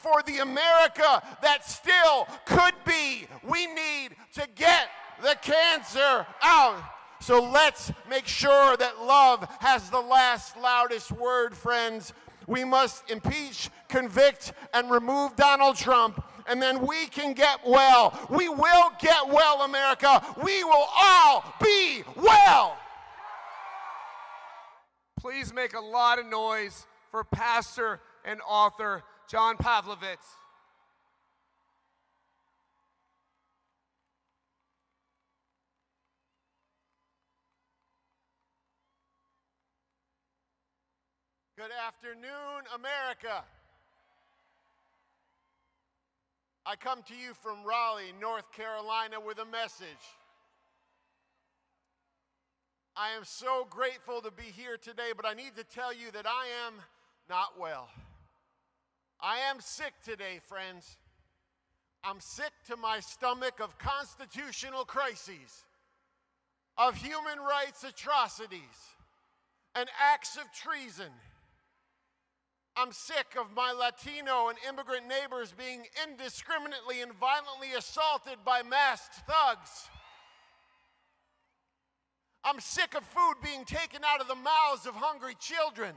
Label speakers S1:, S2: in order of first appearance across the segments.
S1: for the America that still could be. We need to get the cancer out. So let's make sure that love has the last, loudest word, friends. We must impeach, convict, and remove Donald Trump, and then we can get well. We will get well, America. We will all be well.
S2: Please make a lot of noise for pastor and author John Pavlovitz.
S1: Good afternoon, America. I come to you from Raleigh, North Carolina, with a message. I am so grateful to be here today, but I need to tell you that I am not well. I am sick today, friends. I'm sick to my stomach of constitutional crises, of human rights atrocities, and acts of treason. I'm sick of my Latino and immigrant neighbors being indiscriminately and violently assaulted by masked thugs. I'm sick of food being taken out of the mouths of hungry children.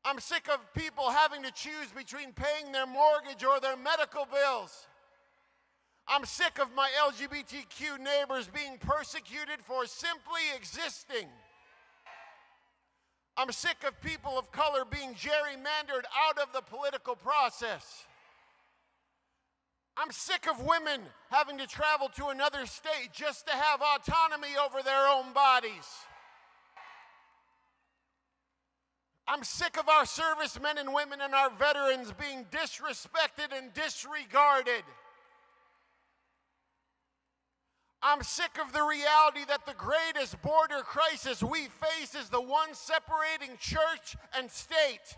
S1: I'm sick of people having to choose between paying their mortgage or their medical bills. I'm sick of my LGBTQ neighbors being persecuted for simply existing. I'm sick of people of color being gerrymandered out of the political process. I'm sick of women having to travel to another state just to have autonomy over their own bodies. I'm sick of our servicemen and women and our veterans being disrespected and disregarded. I'm sick of the reality that the greatest border crisis we face is the one separating church and state.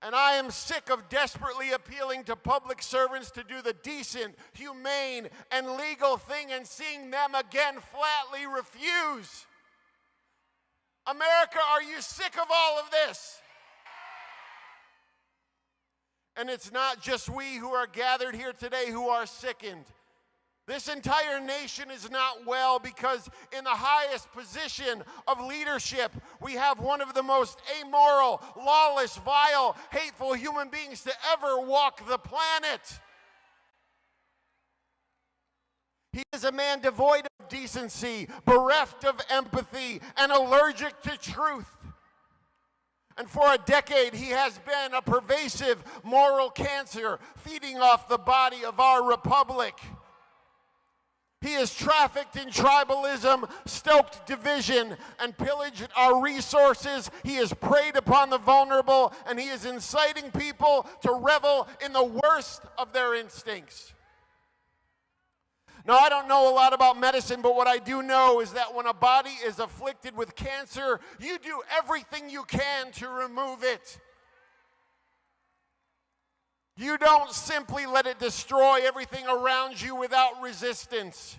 S1: And I am sick of desperately appealing to public servants to do the decent, humane, and legal thing and seeing them again flatly refuse. America, are you sick of all of this? And it's not just we who are gathered here today who are sickened. This entire nation is not well because in the highest position of leadership, we have one of the most amoral, lawless, vile, hateful human beings to ever walk the planet. He is a man devoid of decency, bereft of empathy, and allergic to truth. And for a decade, he has been a pervasive moral cancer feeding off the body of our republic. He has trafficked in tribalism, stoked division, and pillaged our resources. He has preyed upon the vulnerable, and he is inciting people to revel in the worst of their instincts. Now, I don't know a lot about medicine, but what I do know is that when a body is afflicted with cancer, you do everything you can to remove it. You don't simply let it destroy everything around you without resistance.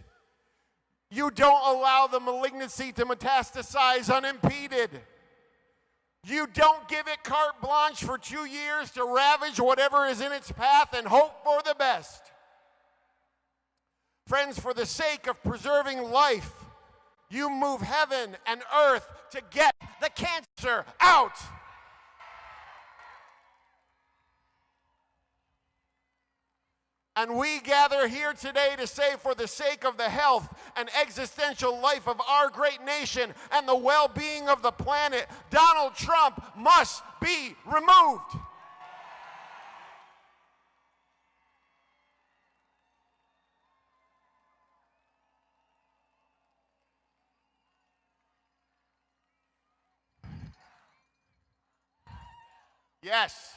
S1: You don't allow the malignancy to metastasize unimpeded. You don't give it carte blanche for 2 years to ravage whatever is in its path and hope for the best. Friends, for the sake of preserving life, you move heaven and earth to get the cancer out. And we gather here today to say, for the sake of the health and existential life of our great nation and the well-being of the planet, Donald Trump must be removed. Yes.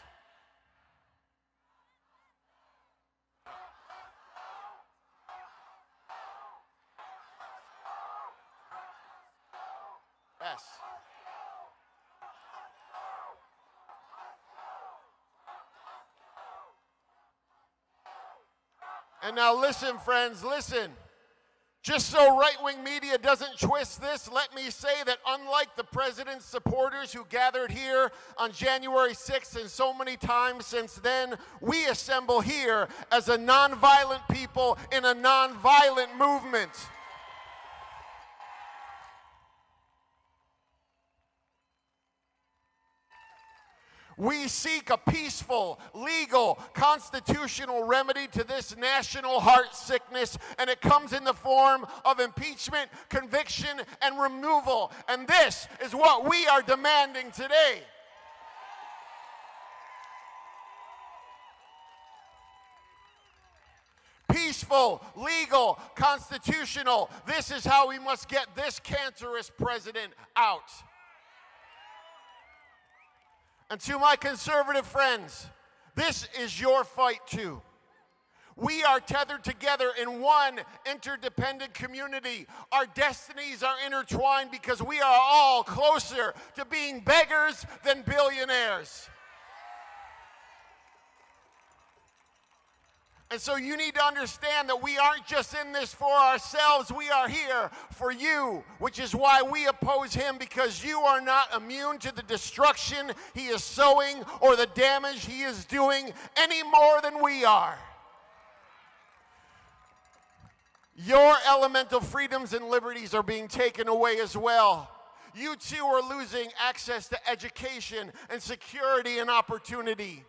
S1: Yes. And now listen, friends, listen. Just so right-wing media doesn't twist this, let me say that unlike the president's supporters who gathered here on January 6th and so many times since then, we assemble here as a nonviolent people in a nonviolent movement. We seek a peaceful, legal, constitutional remedy to this national heart sickness, and it comes in the form of impeachment, conviction, and removal. And this is what we are demanding today. Peaceful, legal, constitutional. This is how we must get this cancerous president out. And to my conservative friends, this is your fight too. We are tethered together in one interdependent community. Our destinies are intertwined because we are all closer to being beggars than billionaires. And so you need to understand that we aren't just in this for ourselves, we are here for you, which is why we oppose him, because you are not immune to the destruction he is sowing or the damage he is doing any more than we are. Your elemental freedoms and liberties are being taken away as well. You too are losing access to education and security and opportunity.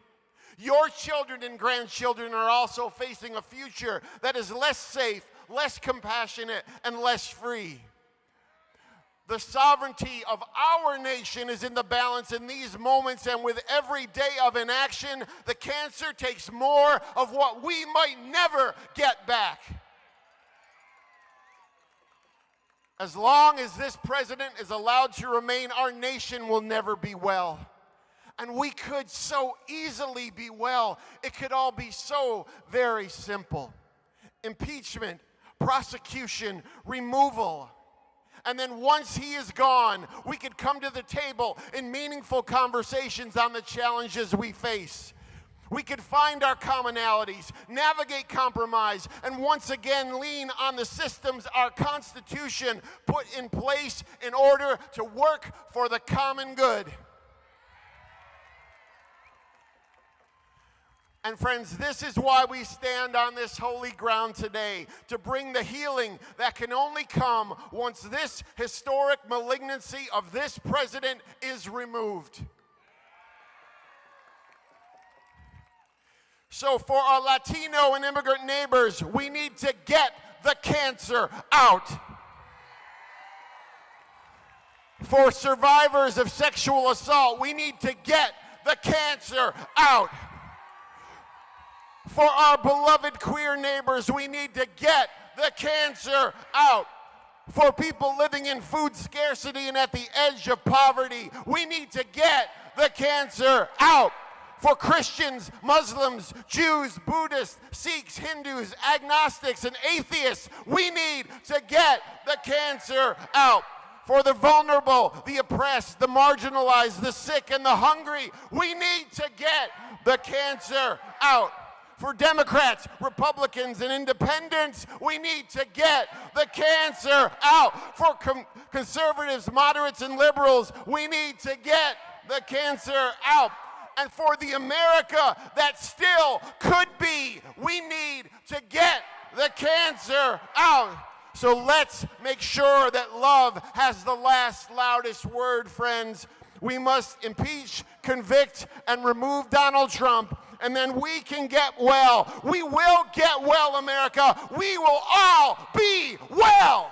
S1: Your children and grandchildren are also facing a future that is less safe, less compassionate, and less free. The sovereignty of our nation is in the balance in these moments, and with every day of inaction, the cancer takes more of what we might never get back. As long as this president is allowed to remain, our nation will never be well. And we could so easily be well. It could all be so very simple. Impeachment, prosecution, removal. And then once he is gone, we could come to the table in meaningful conversations on the challenges we face. We could find our commonalities, navigate compromise, and once again lean on the systems our Constitution put in place in order to work for the common good. And friends, this is why we stand on this holy ground today, to bring the healing that can only come once this historic malignancy of this president is removed. So for our Latino and immigrant neighbors, we need to get the cancer out. For survivors of sexual assault, we need to get the cancer out. For our beloved queer neighbors, we need to get the cancer out. For people living in food scarcity and at the edge of poverty, we need to get the cancer out. For Christians, Muslims, Jews, Buddhists, Sikhs, Hindus, agnostics, and atheists, we need to get the cancer out. For the vulnerable, the oppressed, the marginalized, the sick, and the hungry, we need to get the cancer out. For Democrats, Republicans, and independents, we need to get the cancer out. For conservatives, moderates, and liberals, we need to get the cancer out. And for the America that still could be, we need to get the cancer out. So let's make sure that love has the last, loudest word, friends. We must impeach, convict, and remove Donald Trump, and then we can get well. We will get well, America. We will all be well.